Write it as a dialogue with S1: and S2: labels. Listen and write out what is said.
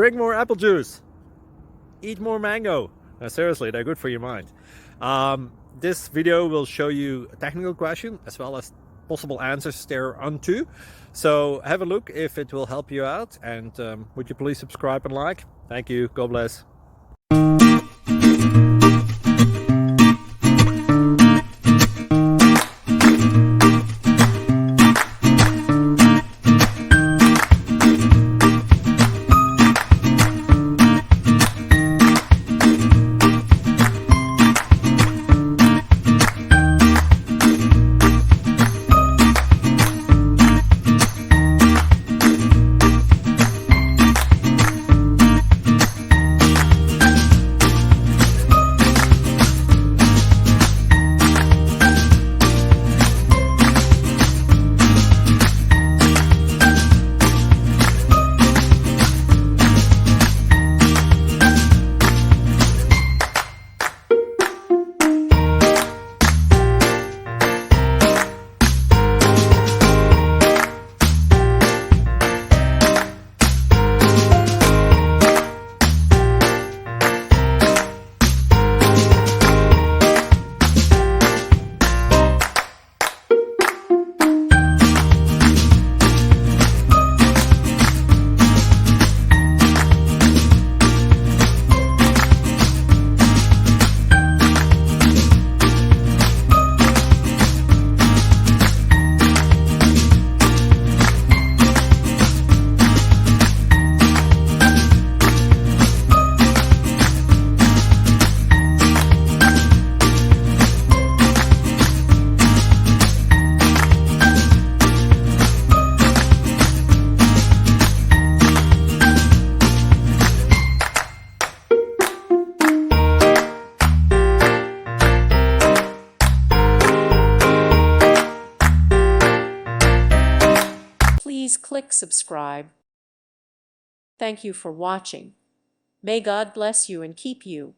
S1: drink more apple juice, eat more mango. Seriously, they're good for your mind. This video will show you a technical question as well as possible answers thereunto. So have a look if it will help you out, and would you please subscribe and like? Thank you. God bless.
S2: Please click subscribe. Thank you for watching. May God bless you and keep you.